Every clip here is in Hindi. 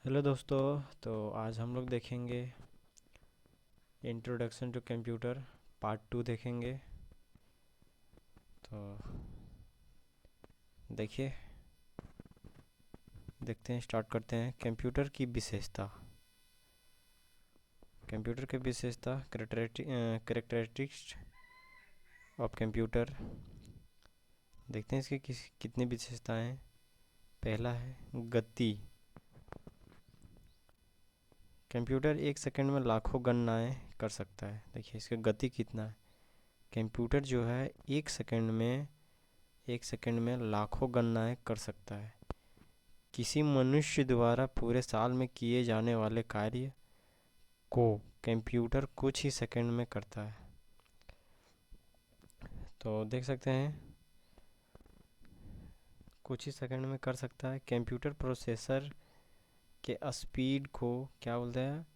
हेलो दोस्तों। तो आज हम लोग देखेंगे इंट्रोडक्शन टू कंप्यूटर पार्ट 2 देखेंगे। तो देखिए, देखते हैं, स्टार्ट करते हैं। कंप्यूटर की विशेषता। कंप्यूटर की विशेषता, कैरेक्टरिस्टिक्स ऑफ कंप्यूटर। देखते हैं इसकी कितनी विशेषताएं हैं। पहला है गति। कंप्यूटर एक सेकंड में लाखों गणनाएं कर सकता है। देखिए इसका गति कितना है। कंप्यूटर जो है एक सेकंड में लाखों गणनाएं कर सकता है। किसी मनुष्य द्वारा पूरे साल में किए जाने वाले कार्य को कंप्यूटर कुछ ही सेकंड में करता है। तो देख सकते हैं कुछ ही सेकंड में कर सकता है। कंप्यूटर प्रोसेसर के स्पीड को क्या बोलते हैं?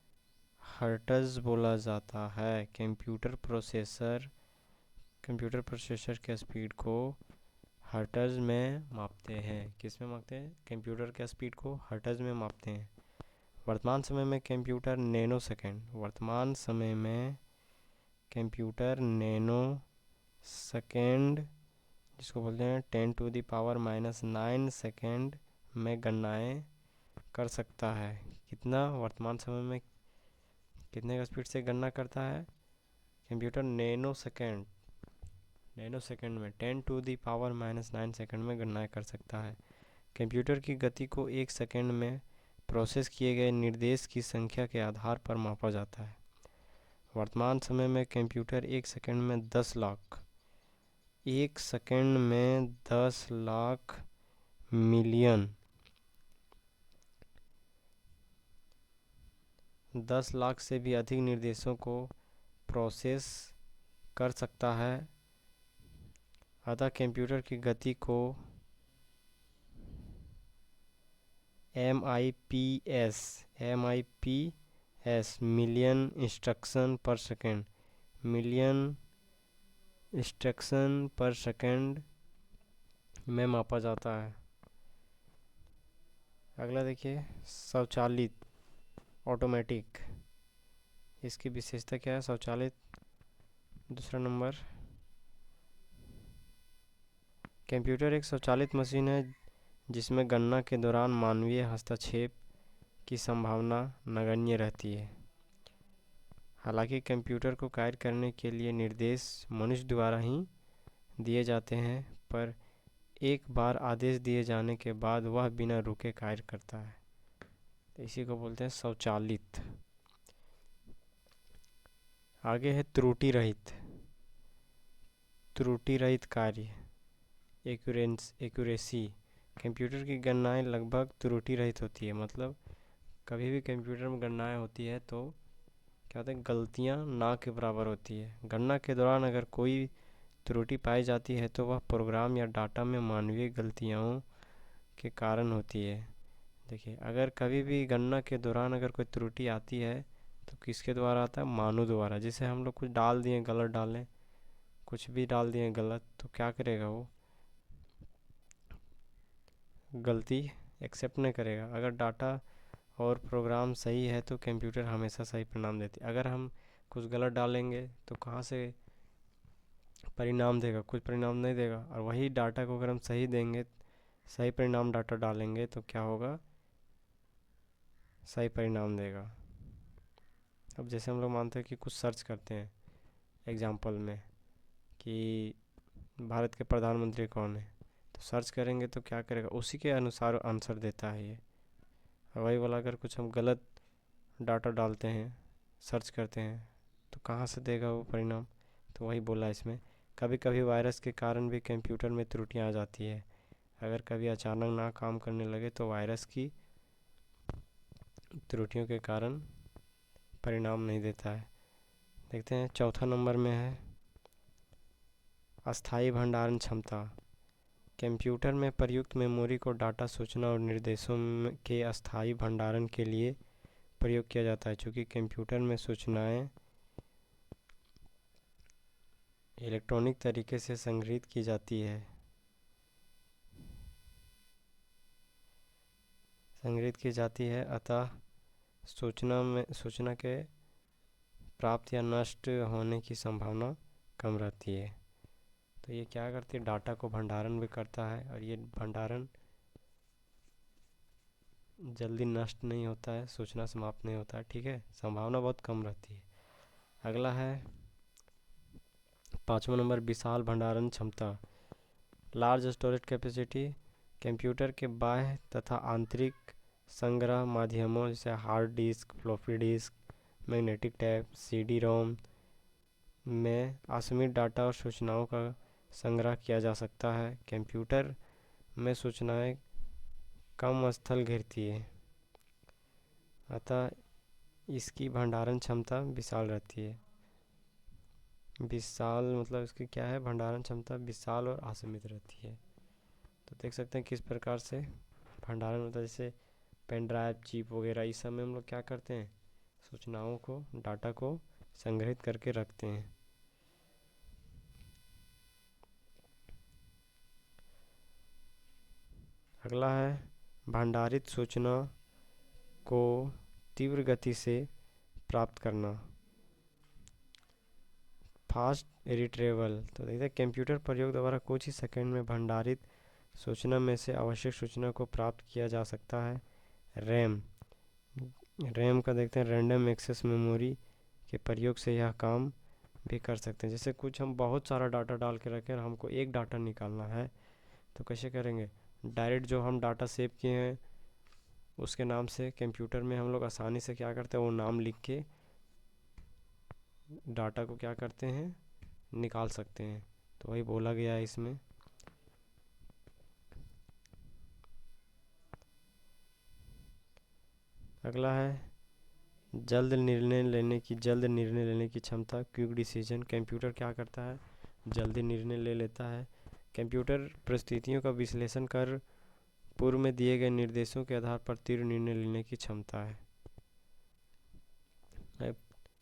हर्ट्ज बोला जाता है। कंप्यूटर प्रोसेसर के स्पीड को हर्ट्ज में मापते हैं। किस में मापते हैं? कंप्यूटर के स्पीड को हर्ट्ज में मापते हैं। वर्तमान समय में कंप्यूटर नैनो सेकेंड, जिसको बोलते हैं 10⁻⁻⁹ में गणनाएं कर सकता है। कितना वर्तमान समय में कितने का स्पीड से गणना करता है कंप्यूटर? नैनो सेकेंड में 10⁻⁹ में गणनाएं कर सकता है। कंप्यूटर की गति को एक सेकंड में प्रोसेस किए गए निर्देश की संख्या के आधार पर मापा जाता है। वर्तमान समय में कंप्यूटर एक सेकंड में 10 लाख मिलियन 10 लाख से भी अधिक निर्देशों को प्रोसेस कर सकता है। अतः कंप्यूटर की गति को M I P S million instruction per second में मापा जाता है। अगला देखिए, स्वचालित, ऑटोमेटिक। इसकी विशेषता क्या है? स्वचालित। दूसरा नंबर, कंप्यूटर एक स्वचालित मशीन है जिसमें गणना के दौरान मानवीय हस्तक्षेप की संभावना नगण्य रहती है। हालांकि कंप्यूटर को कार्य करने के लिए निर्देश मनुष्य द्वारा ही दिए जाते हैं, पर एक बार आदेश दिए जाने के बाद वह बिना रुके कार्य करता है। तो इसी को बोलते हैं स्वचालित। आगे है त्रुटि रहित कार्य, एक्यूरेसी। कंप्यूटर की गणनाएं लगभग त्रुटि रहित होती है। मतलब कभी भी कंप्यूटर में गणनाएं होती है तो क्या होता है? गलतियां ना के बराबर होती है। गणना के दौरान अगर कोई त्रुटि पाई जाती है तो वह प्रोग्राम या डाटा में मानवीय गलतियों के कारण होती है। देखिए, अगर कभी भी गणना के दौरान अगर कोई त्रुटि आती है तो किसके द्वारा आता है? मानव द्वारा। जैसे हम लोग कुछ डाल दिए, गलत डालें, कुछ भी डाल दिए गलत, तो क्या करेगा? वो गलती एक्सेप्ट नहीं करेगा। अगर डाटा और प्रोग्राम सही है तो कंप्यूटर हमेशा सही परिणाम देती है। अगर हम कुछ गलत डालेंगे तो कहाँ से परिणाम देगा? कुछ परिणाम नहीं देगा। और वही डाटा को अगर हम सही देंगे, सही परिणाम डाटा डालेंगे तो क्या होगा? सही परिणाम देगा। अब जैसे हम लोग मानते हैं कि कुछ सर्च करते हैं एग्जाम्पल में कि भारत के प्रधानमंत्री कौन है, तो सर्च करेंगे तो क्या करेगा? उसी के अनुसार आंसर देता है ये। और वही वाला अगर कुछ हम गलत डाटा डालते हैं, सर्च करते हैं, तो कहाँ से देगा वो परिणाम? तो वही बोला इसमें। कभी कभी वायरस के कारण भी कंप्यूटर में त्रुटियां आ जाती है। अगर कभी अचानक ना काम करने लगे तो वायरस की त्रुटियों के कारण परिणाम नहीं देता है। देखते हैं, चौथा नंबर में है अस्थायी भंडारण क्षमता। कंप्यूटर में प्रयुक्त मेमोरी को डाटा, सूचना और निर्देशों के अस्थायी भंडारण के लिए प्रयोग किया जाता है। चूँकि कंप्यूटर में सूचनाएं इलेक्ट्रॉनिक तरीके से संग्रहित की जाती है, संग्रहित की जाती है, अतः सूचना के प्राप्त या नष्ट होने की संभावना कम रहती है। तो ये क्या करती है, डाटा को भंडारण भी करता है, और ये भंडारण जल्दी नष्ट नहीं होता है, सूचना समाप्त नहीं होता है, ठीक है, संभावना बहुत कम रहती है। अगला है 5वां नंबर, विशाल भंडारण क्षमता, लार्ज स्टोरेज कैपेसिटी। कंप्यूटर के बाह्य तथा आंतरिक संग्रह माध्यमों जैसे hard disk, floppy disk, magnetic tap, CD ROM में असीमित डाटा और सूचनाओं का संग्रह किया जा सकता है। कंप्यूटर में सूचनाएं कम स्थल घेरती है, अतः इसकी भंडारण क्षमता विशाल रहती है। विशाल मतलब इसकी क्या है, भंडारण क्षमता विशाल और असीमित रहती है। तो देख सकते हैं किस प्रकार से भंडारण होता है, जैसे पेन ड्राइव, चिप वगैरह, इस सब में हम लोग क्या करते हैं, सूचनाओं को, डाटा को संग्रहित करके रखते हैं। अगला है भंडारित सूचना को तीव्र गति से प्राप्त करना, फास्ट रिट्रीवल। तो देखते हैं कंप्यूटर प्रयोग द्वारा कुछ ही सेकंड में भंडारित सूचना में से आवश्यक सूचना को प्राप्त किया जा सकता है। रैम रैम का देखते हैं, रैंडम एक्सेस मेमोरी के प्रयोग से यह काम भी कर सकते हैं। जैसे कुछ हम बहुत सारा डाटा डाल के रखें और हमको एक डाटा निकालना है, तो कैसे करेंगे, डायरेक्ट जो हम डाटा सेव किए हैं उसके नाम से कंप्यूटर में हम लोग आसानी से क्या करते हैं, वो नाम लिख के डाटा को क्या करते हैं, निकाल सकते हैं। तो वही बोला गया है इसमें। अगला है जल्द निर्णय लेने की क्षमता, क्विक डिसीजन। कंप्यूटर क्या करता है, जल्दी निर्णय ले लेता है। कंप्यूटर परिस्थितियों का विश्लेषण कर पूर्व में दिए गए निर्देशों के आधार पर तीव्र निर्णय लेने की क्षमता है।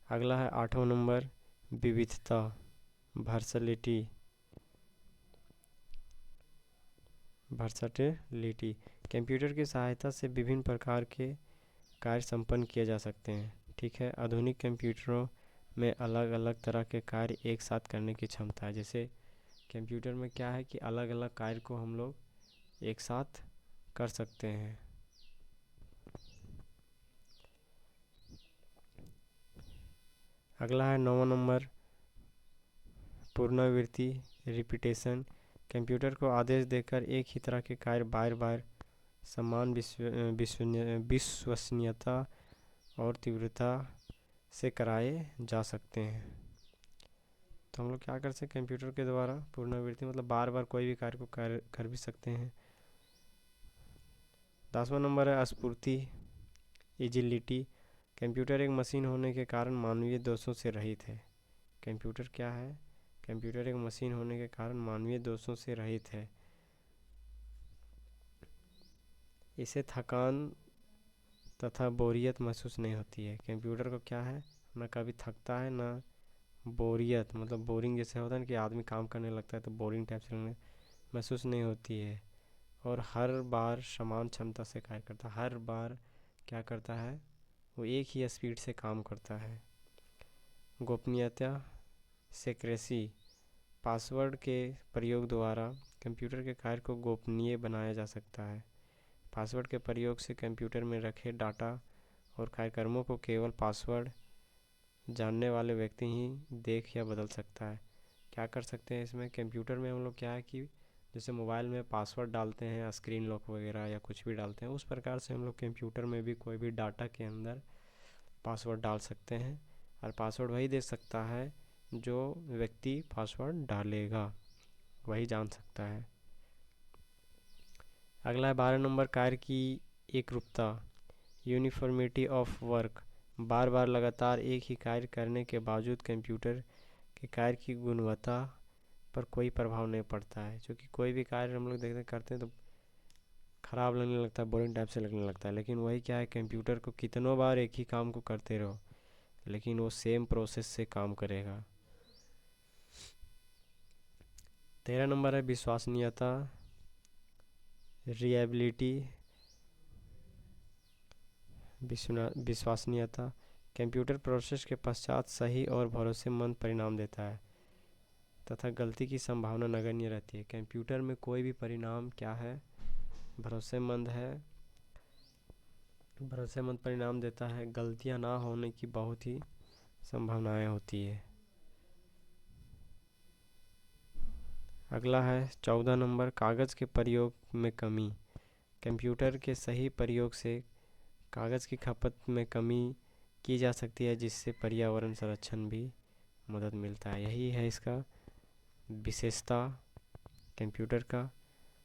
अगला है 8वां नंबर, विविधता, वर्सटिलिटी। कंप्यूटर की सहायता से विभिन्न प्रकार के कार्य संपन्न किए जा सकते हैं, ठीक है। आधुनिक कंप्यूटरों में अलग अलग तरह के कार्य एक साथ करने की क्षमता है। जैसे कंप्यूटर में क्या है कि अलग अलग कार्य को हम लोग एक साथ कर सकते हैं। अगला है 9वां नंबर, पुनरावृत्ति, रिपीटेशन। कंप्यूटर को आदेश देकर एक ही तरह के कार्य बार बार समान विश्वसनीयता और तीव्रता से कराए जा सकते हैं। तो हम लोग क्या कर सकते हैं, कंप्यूटर के द्वारा पुनरावृत्ति मतलब बार बार कोई भी कार्य को कर भी सकते हैं। 10वां नंबर है स्फूर्ति, एजिलिटी। कंप्यूटर एक मशीन होने के कारण मानवीय दोषों से रहित है। कंप्यूटर क्या है, कंप्यूटर एक मशीन होने के कारण मानवीय दोषों से रहित है। इसे थकान तथा बोरियत महसूस नहीं होती है। कंप्यूटर को क्या है, ना कभी थकता है ना बोरियत, मतलब बोरिंग जैसे होता है ना कि आदमी काम करने लगता है तो बोरिंग टाइप से महसूस नहीं होती है। और हर बार समान क्षमता से कार्य करता है, हर बार क्या करता है, वो एक ही स्पीड से काम करता है। गोपनीयता, सेक्रेसी। पासवर्ड के प्रयोग द्वारा कंप्यूटर के कार्य को गोपनीय बनाया जा सकता है। पासवर्ड के प्रयोग से कंप्यूटर में रखे डाटा और कार्यक्रमों को केवल पासवर्ड जानने वाले व्यक्ति ही देख या बदल सकता है। क्या कर सकते हैं इसमें, कंप्यूटर में हम लोग क्या है कि जैसे मोबाइल में पासवर्ड डालते हैं, स्क्रीन लॉक वगैरह या कुछ भी डालते हैं, उस प्रकार से हम लोग कंप्यूटर में भी कोई भी डाटा के अंदर पासवर्ड डाल सकते हैं। और पासवर्ड वही दे सकता है जो व्यक्ति पासवर्ड डालेगा, वही जान सकता है। अगला है 12 नंबर, कार्य की एकरूपता, यूनिफॉर्मिटी ऑफ वर्क। बार बार लगातार एक ही कार्य करने के बावजूद कंप्यूटर के कार्य की गुणवत्ता पर कोई प्रभाव नहीं पड़ता है। क्योंकि कोई भी कार्य हम लोग देखते करते हैं तो ख़राब लगने लगता है, बोरिंग टाइप से लगने लगता है। लेकिन वही क्या है, कंप्यूटर को कितनों बार एक ही काम को करते रहो लेकिन वो सेम प्रोसेस से काम करेगा। 13 नंबर है विश्वसनीयता, रिलायबिलिटी। विश्वसनीयता, कंप्यूटर प्रोसेस के पश्चात सही और भरोसेमंद परिणाम देता है तथा गलती की संभावना नगण्य रहती है। कंप्यूटर में कोई भी परिणाम क्या है, भरोसेमंद है, भरोसेमंद परिणाम देता है, गलतियां ना होने की बहुत ही संभावनाएं होती है। अगला है 14 नंबर, कागज़ के प्रयोग में कमी। कंप्यूटर के सही प्रयोग से कागज़ की खपत में कमी की जा सकती है, जिससे पर्यावरण संरक्षण भी मदद मिलता है। यही है इसका विशेषता कंप्यूटर का।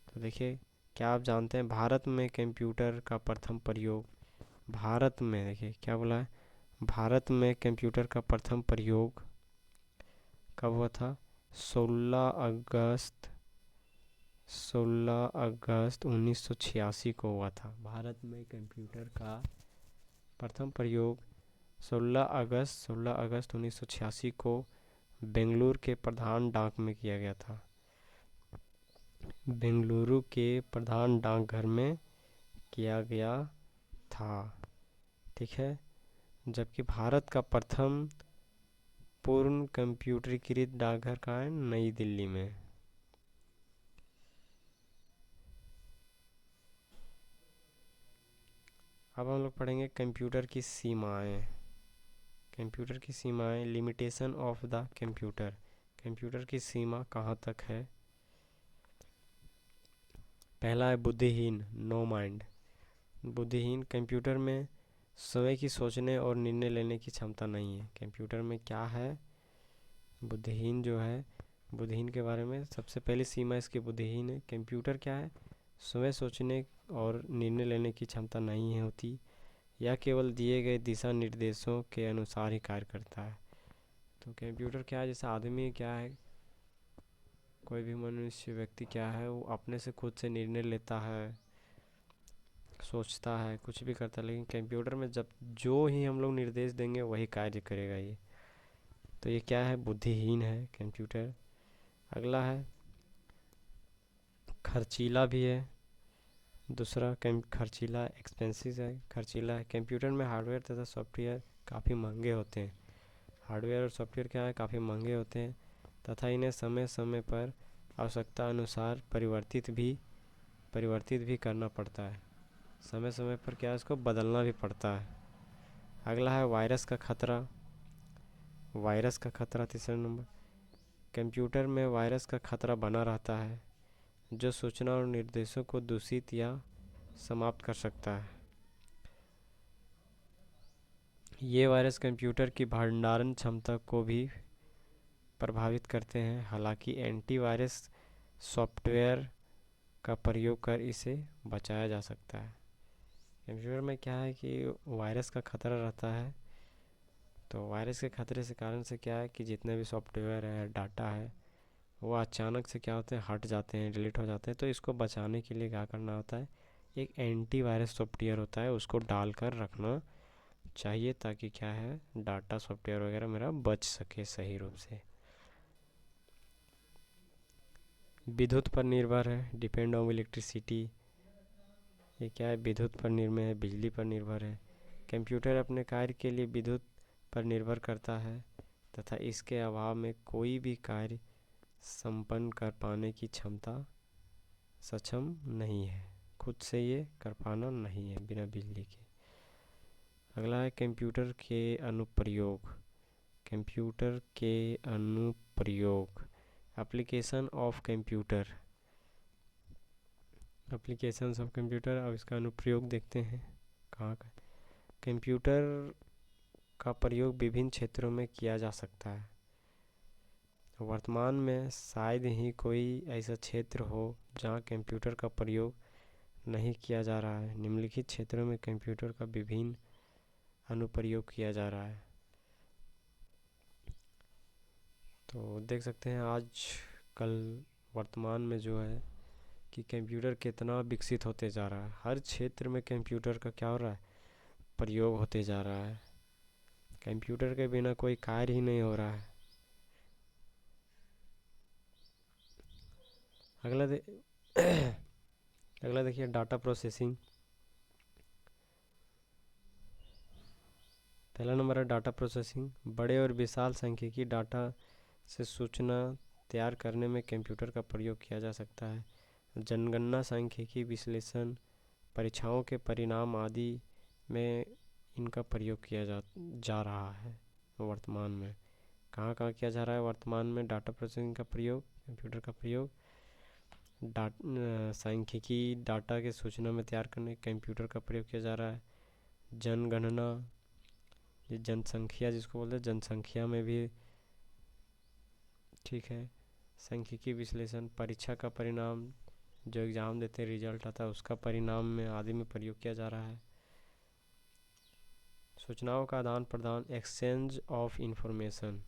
तो देखिए, क्या आप जानते हैं भारत में कंप्यूटर का प्रथम प्रयोग, भारत में देखिए क्या बोला है, भारत में कंप्यूटर का प्रथम प्रयोग कब हुआ था? 16 अगस्त 1986 को हुआ था। भारत में कंप्यूटर का प्रथम प्रयोग 16 अगस्त 1986 को बेंगलुरु के प्रधान डाक में किया गया था। बेंगलुरु के प्रधान डाकघर में किया गया था। ठीक है, जबकि भारत का प्रथम पूर्ण कंप्यूटरीकृत डाकघर कहाँ है? नई दिल्ली में। अब हम लोग पढ़ेंगे कंप्यूटर की सीमाएं। कंप्यूटर की सीमाएं, limitation of the computer. Computer की सीमा कहाँ तक है? पहला है बुद्धिहीन, नो माइंड। बुद्धिहीन, कंप्यूटर में स्वयं की सोचने और निर्णय लेने की क्षमता नहीं है। कंप्यूटर में क्या है? बुद्धिहीन जो है, बुद्धिहीन के बारे में सबसे पहली सीमा इसकी बुद्धिहीन है। कंप्यूटर क्या है? स्वयं सोचने और निर्णय लेने की क्षमता नहीं है होती, या केवल दिए गए दिशा निर्देशों के अनुसार ही कार्य करता है। तो कंप्यूटर क्या है? जैसे आदमी क्या है, कोई भी मनुष्य व्यक्ति क्या है, वो अपने से खुद से निर्णय लेता है, सोचता है, कुछ भी करता है, लेकिन कंप्यूटर में जब जो ही हम लोग निर्देश देंगे वही कार्य करेगा ये। तो ये क्या है? बुद्धिहीन है कंप्यूटर। अगला है खर्चीला भी है। दूसरा खर्चीला, एक्सपेंसिव है, खर्चीला है। कंप्यूटर में हार्डवेयर तथा सॉफ्टवेयर काफ़ी महंगे होते हैं। हार्डवेयर और सॉफ्टवेयर क्या है? काफ़ी महंगे होते हैं तथा इन्हें समय समय पर आवश्यकता अनुसार परिवर्तित भी करना पड़ता है। समय समय पर क्या है, इसको बदलना भी पड़ता है। अगला है वायरस का खतरा। वायरस का खतरा तीसरा नंबर, कंप्यूटर में वायरस का खतरा बना रहता है जो सूचना और निर्देशों को दूषित या समाप्त कर सकता है। ये वायरस कंप्यूटर की भंडारण क्षमता को भी प्रभावित करते हैं। हालांकि एंटीवायरस सॉफ्टवेयर का प्रयोग कर इसे बचाया जा सकता है। कंप्यूटर में क्या है कि वायरस का खतरा रहता है, तो वायरस के खतरे से कारण से क्या है कि जितने भी सॉफ्टवेयर है, डाटा है, वो अचानक से क्या होते हैं, हट जाते हैं, डिलीट हो जाते हैं। तो इसको बचाने के लिए क्या करना होता है, एक एंटीवायरस सॉफ्टवेयर होता है, उसको डालकर रखना चाहिए ताकि क्या है, डाटा सॉफ्टवेयर वगैरह मेरा बच सके सही रूप से। विद्युत पर निर्भर है, डिपेंड ऑन इलेक्ट्रिसिटी। ये क्या है? विद्युत पर निर्भर है, बिजली पर निर्भर है। कंप्यूटर अपने कार्य के लिए विद्युत पर निर्भर करता है तथा इसके अभाव में कोई भी कार्य संपन्न कर पाने की सक्षम नहीं है। खुद से ये कर पाना नहीं है बिना बिजली के। अगला है कंप्यूटर के अनुप्रयोग। कंप्यूटर के अनुप्रयोग, application of computer. Applications of computer, अब इसका अनुप्रयोग देखते हैं कहाँ का। कंप्यूटर का प्रयोग विभिन्न क्षेत्रों में किया जा सकता है। वर्तमान में शायद ही कोई ऐसा क्षेत्र हो जहाँ कंप्यूटर का प्रयोग नहीं किया जा रहा है। निम्नलिखित क्षेत्रों में कंप्यूटर का विभिन्न अनुप्रयोग किया जा रहा है। तो देख सकते हैं आज कल वर्तमान में जो है कि कंप्यूटर कितना विकसित होते जा रहा है। हर क्षेत्र में कंप्यूटर का क्या हो रहा है, प्रयोग होते जा रहा है। कंप्यूटर के बिना कोई कार्य ही नहीं हो रहा है। अगला अगला देखिए डाटा प्रोसेसिंग। पहला नंबर है डाटा प्रोसेसिंग। बड़े और विशाल सांख्यिकी डाटा से सूचना तैयार करने में कंप्यूटर का प्रयोग किया जा सकता है। जनगणना, सांख्यिकी विश्लेषण, परीक्षाओं के परिणाम आदि में इनका प्रयोग किया जा रहा है वर्तमान में। कहाँ कहाँ किया जा रहा है वर्तमान में डाटा प्रोसेसिंग का प्रयोग, कंप्यूटर का प्रयोग? सांख्यिकी डाटा के सूचना में तैयार करने कंप्यूटर का प्रयोग किया जा रहा है। जनगणना, ये जनसंख्या जिसको बोलते हैं, जनसंख्या में भी ठीक है। सांख्यिकी विश्लेषण, परीक्षा का परिणाम, जो एग्ज़ाम देते हैं रिजल्ट आता है उसका परिणाम में आदि में प्रयोग किया जा रहा है। सूचनाओं का आदान प्रदान, एक्सचेंज ऑफ इंफॉर्मेशन,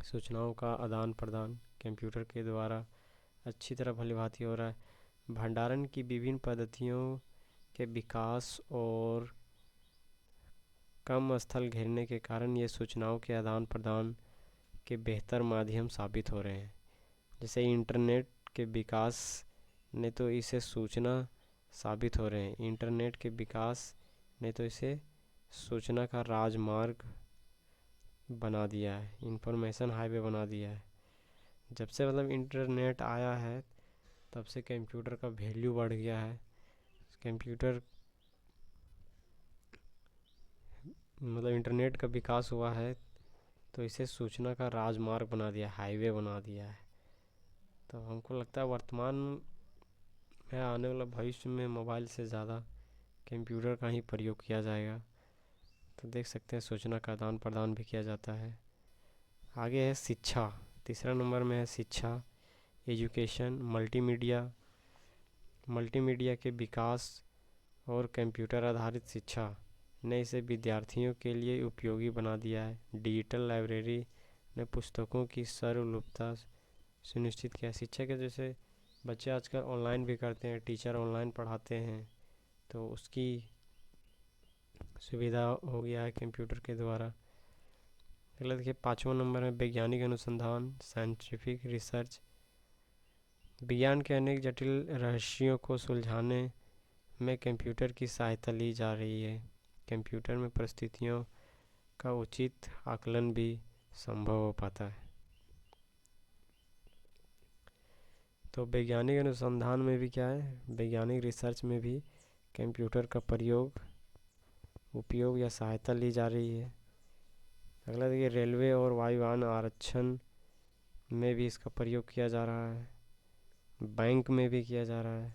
सूचनाओं का आदान प्रदान कंप्यूटर के द्वारा अच्छी तरह भलीभांति हो रहा है। भंडारण की विभिन्न पद्धतियों के विकास और कम स्थल घेरने के कारण ये सूचनाओं के आदान प्रदान के बेहतर माध्यम साबित हो रहे हैं। जैसे इंटरनेट के विकास ने तो इसे सूचना साबित हो रहे हैं, इंटरनेट के विकास ने तो इसे सूचना का राजमार्ग बना दिया है, इंफॉर्मेशन हाईवे बना दिया है। जब से मतलब इंटरनेट आया है तब से कंप्यूटर का वैल्यू बढ़ गया है। कंप्यूटर मतलब इंटरनेट का विकास हुआ है तो इसे सूचना का राजमार्ग बना दिया, हाईवे बना दिया है। तो हमको लगता है वर्तमान में आने वाला भविष्य में मोबाइल से ज़्यादा कंप्यूटर का ही प्रयोग किया जाएगा। तो देख सकते हैं सूचना का आदान प्रदान भी किया जाता है। आगे है शिक्षा, तीसरा नंबर में है शिक्षा, एजुकेशन। मल्टीमीडिया के विकास और कंप्यूटर आधारित शिक्षा ने इसे विद्यार्थियों के लिए उपयोगी बना दिया है। डिजिटल लाइब्रेरी ने पुस्तकों की सर्वलभ्यता सुनिश्चित किया। शिक्षा के जैसे बच्चे आजकल ऑनलाइन भी करते हैं, टीचर ऑनलाइन पढ़ाते हैं, तो उसकी सुविधा हो गया है कंप्यूटर के द्वारा। अगला देखिए 5वां नंबर है वैज्ञानिक अनुसंधान, साइंटिफिक रिसर्च। विज्ञान के अनेक जटिल रहस्यों को सुलझाने में कंप्यूटर की सहायता ली जा रही है। कंप्यूटर में परिस्थितियों का उचित आकलन भी संभव हो पाता है। तो वैज्ञानिक अनुसंधान में भी क्या है, वैज्ञानिक रिसर्च में भी कंप्यूटर का उपयोग या सहायता ली जा रही है। अगला देखिए रेलवे और वायुयान आरक्षण में भी इसका प्रयोग किया जा रहा है, बैंक में भी किया जा रहा है।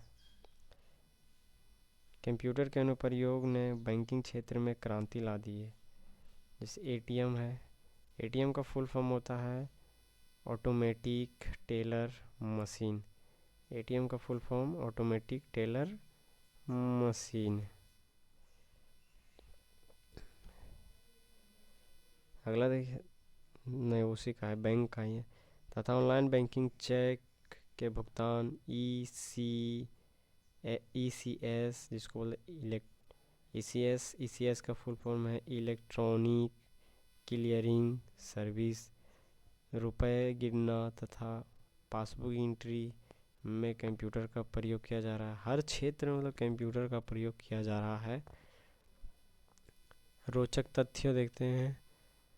कंप्यूटर के अनुप्रयोग ने बैंकिंग क्षेत्र में क्रांति ला दी है। जैसे एटीएम है, एटीएम का फुल फॉर्म होता है ऑटोमेटिक टेलर मशीन। एटीएम का full form automatic teller machine. अगला देखिए, नहीं उसी का है, बैंक का ही है। तथा ऑनलाइन बैंकिंग, चेक के भुगतान, ईसीएस जिसको बोले ईसीएस का फुल फॉर्म है इलेक्ट्रॉनिक क्लियरिंग सर्विस। रुपए गिनना तथा पासबुक एंट्री में कंप्यूटर का प्रयोग किया जा रहा है। हर क्षेत्र में मतलब कंप्यूटर का प्रयोग किया जा रहा है। रोचक तथ्य देखते हैं।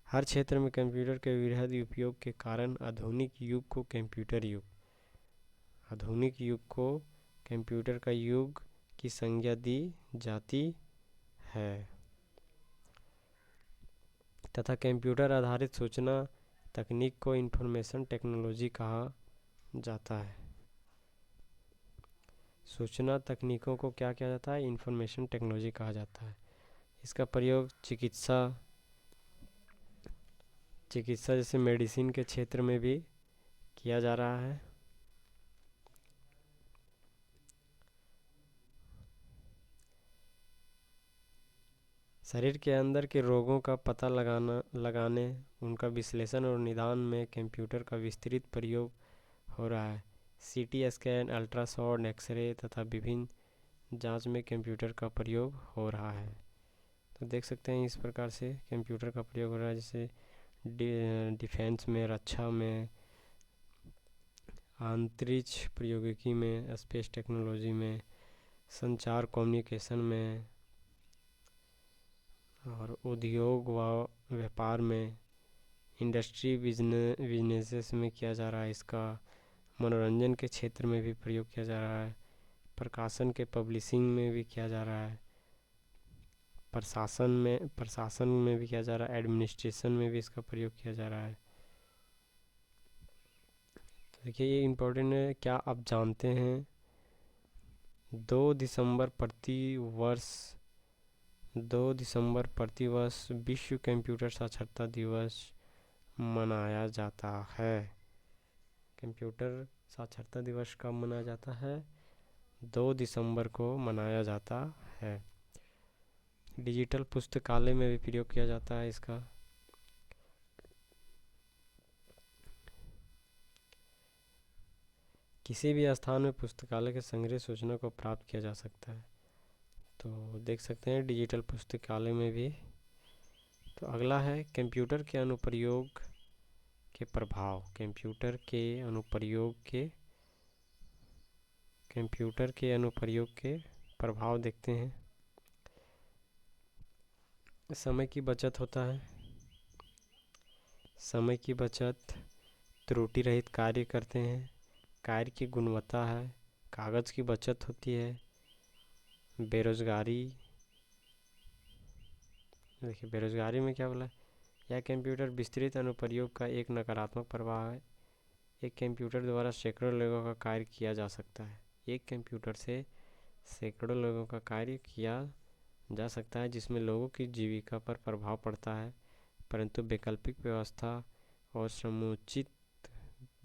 हर क्षेत्र में कंप्यूटर के वृहद उपयोग के कारण आधुनिक युग को कंप्यूटर का युग की संज्ञा दी जाती है तथा कंप्यूटर आधारित सूचना तकनीक को इंफॉर्मेशन टेक्नोलॉजी कहा जाता है। सूचना तकनीकों को क्या किया जाता है, इंफॉर्मेशन टेक्नोलॉजी कहा जाता है। इसका प्रयोग चिकित्सा जैसे मेडिसिन के क्षेत्र में भी किया जा रहा है। शरीर के अंदर के रोगों का पता लगाने उनका विश्लेषण और निदान में कंप्यूटर का विस्तृत प्रयोग हो रहा है। सीटी स्कैन, अल्ट्रासाउंड, एक्सरे तथा विभिन्न जांच में कंप्यूटर का प्रयोग हो रहा है। तो देख सकते हैं इस प्रकार से कंप्यूटर का प्रयोग हो रहा है। जैसे डिफेंस में, रक्षा में, अंतरिक्ष प्रौद्योगिकी में, स्पेस टेक्नोलॉजी में, संचार कम्युनिकेशन में, और उद्योग व व्यापार में, इंडस्ट्री बिजनेसेस में किया जा रहा है इसका। मनोरंजन के क्षेत्र में भी प्रयोग किया जा रहा है। प्रकाशन के पब्लिशिंग में भी किया जा रहा है। प्रशासन में भी किया जा रहा है। एडमिनिस्ट्रेशन में भी इसका प्रयोग किया जा रहा है। तो देखिए ये इम्पोर्टेंट है। क्या आप जानते हैं 2 दिसंबर प्रतिवर्ष विश्व कंप्यूटर साक्षरता दिवस मनाया जाता है। कंप्यूटर साक्षरता दिवस कब मनाया जाता है? 2 दिसंबर को मनाया जाता है। डिजिटल पुस्तकालय में भी प्रयोग किया जाता है इसका। किसी भी स्थान में पुस्तकालय के संग्रह सूचना को प्राप्त किया जा सकता है। तो देख सकते हैं डिजिटल पुस्तकालय में भी। तो अगला है कंप्यूटर के अनुप्रयोग के प्रभाव। कंप्यूटर के अनुप्रयोग के प्रभाव देखते हैं। समय की बचत होता है। समय की बचत, त्रुटि रहित कार्य करते हैं, कार्य की गुणवत्ता है, कागज़ की बचत होती है, बेरोजगारी। देखिए बेरोजगारी में क्या बोला, यह कंप्यूटर विस्तृत अनुप्रयोग का एक नकारात्मक प्रभाव है। एक कंप्यूटर द्वारा सैकड़ों लोगों का कार्य किया जा सकता है। एक कंप्यूटर से सैकड़ों लोगों का कार्य किया जा सकता है, जिसमें लोगों की जीविका पर प्रभाव पड़ता है, परंतु वैकल्पिक व्यवस्था और समुचित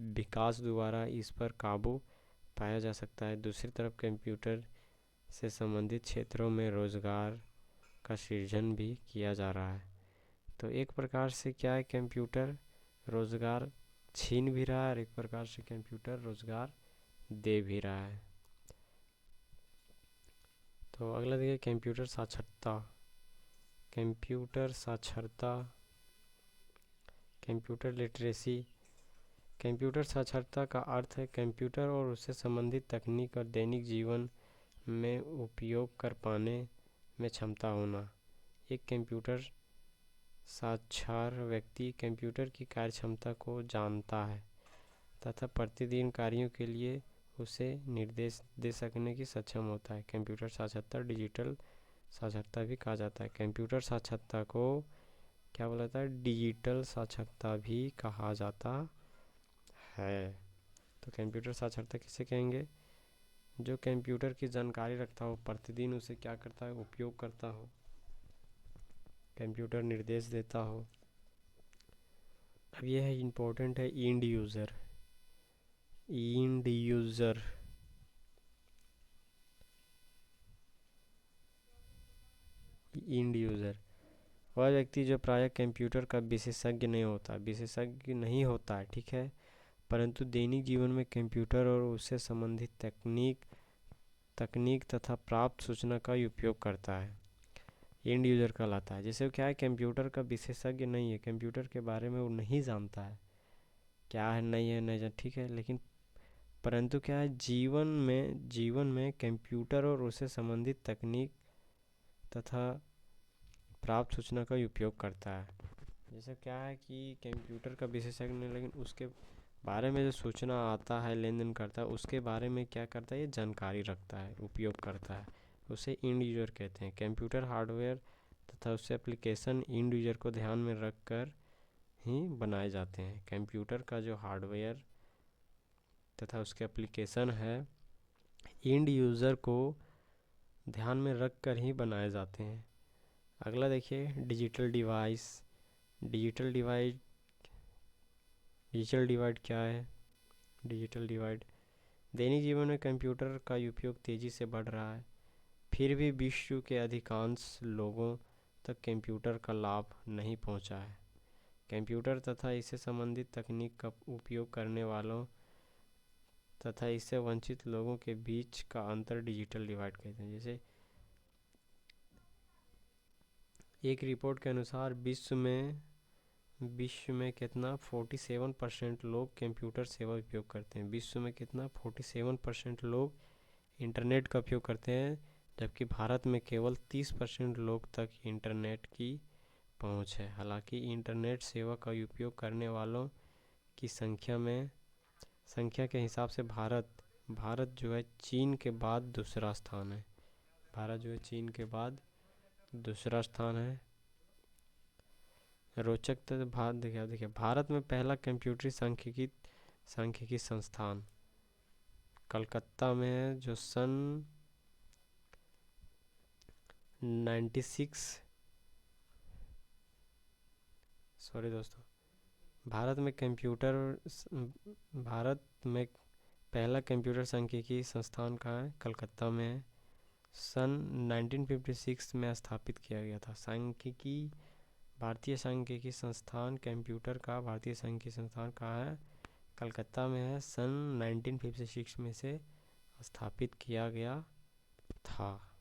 विकास द्वारा इस पर काबू पाया जा सकता है। दूसरी तरफ कंप्यूटर से संबंधित क्षेत्रों में रोजगार का सृजन भी किया जा रहा है। तो एक प्रकार से क्या है, कंप्यूटर रोजगार छीन भी रहा है और एक प्रकार से कंप्यूटर रोजगार दे भी रहा है। तो अगला देखिए कंप्यूटर साक्षरता। Computer literacy. कंप्यूटर साक्षरता का अर्थ है कंप्यूटर और उससे संबंधित तकनीक और दैनिक जीवन में उपयोग कर पाने में क्षमता होना। एक कंप्यूटर साक्षर व्यक्ति कंप्यूटर की कार्यक्षमता को जानता है तथा प्रतिदिन कार्यों के लिए उसे निर्देश दे सकने की सक्षम होता है। कंप्यूटर साक्षरता डिजिटल साक्षरता भी कहा जाता है। कंप्यूटर साक्षरता को क्या बोला जाता है? डिजिटल साक्षरता भी कहा जाता है। तो कंप्यूटर साक्षरता किसे कहेंगे? जो कंप्यूटर की जानकारी रखता हो, प्रतिदिन उसे क्या करता है? उपयोग करता हो, कंप्यूटर निर्देश देता हो। अब यह है इम्पोर्टेंट है, इंड यूज़र। वह व्यक्ति जो प्रायः कंप्यूटर का विशेषज्ञ नहीं होता है, ठीक है, परंतु दैनिक जीवन में कंप्यूटर और उससे संबंधित तकनीक तथा प्राप्त सूचना का उपयोग करता है, एंड यूज़र कहलाता है। जैसे क्या है, कंप्यूटर का विशेषज्ञ नहीं है, कंप्यूटर के बारे में वो नहीं जानता है क्या है, नहीं जान, ठीक है, लेकिन परंतु क्या है, जीवन में कंप्यूटर और उससे संबंधित तकनीक तथा प्राप्त सूचना का उपयोग करता है। जैसे क्या है कि कंप्यूटर का विशेषज्ञ नहीं, लेकिन उसके बारे में जो सूचना आता है, लेन देन करता है, उसके बारे में क्या करता है, ये जानकारी रखता है, उपयोग करता है, उसे इंड यूज़र कहते हैं। कंप्यूटर हार्डवेयर तथा उससे एप्लीकेशन इंड यूज़र को ध्यान में रख कर ही बनाए जाते हैं। कंप्यूटर का जो हार्डवेयर तथा उसके एप्लीकेशन है, इंड यूज़र को ध्यान में रख कर ही बनाए जाते हैं। अगला देखिए डिजिटल डिवाइड क्या है? डिजिटल डिवाइड, दैनिक जीवन में कंप्यूटर का उपयोग तेज़ी से बढ़ रहा है, फिर भी विश्व के अधिकांश लोगों तक कंप्यूटर का लाभ नहीं पहुंचा है। कंप्यूटर तथा इससे संबंधित तकनीक का उपयोग करने वालों तथा इससे वंचित लोगों के बीच का अंतर डिजिटल डिवाइड कहते हैं। जैसे एक रिपोर्ट के अनुसार विश्व में कितना 47% लोग कंप्यूटर सेवा उपयोग करते हैं। विश्व में कितना 47% लोग इंटरनेट का उपयोग करते हैं, जबकि भारत में केवल 30% लोग तक इंटरनेट की पहुंच है। हालांकि इंटरनेट सेवा का उपयोग करने वालों की संख्या के हिसाब से भारत जो है चीन के बाद दूसरा स्थान है। भारत जो है चीन के बाद दूसरा स्थान है। रोचक तथ्य भारत देखिए भारत में पहला कंप्यूटरी सांख्यिकी संस्थान कलकत्ता में है, जो सन 96 सॉरी दोस्तों, भारत में कंप्यूटर भारत में पहला कंप्यूटर सांख्यिकी संस्थान कहाँ है? कलकत्ता में है। सन 1956 में स्थापित किया गया था। भारतीय सांख्यिकी संस्थान कंप्यूटर का भारतीय सांख्यिकी संस्थान कहाँ है? कलकत्ता में है। सन 1956 में से स्थापित किया गया था।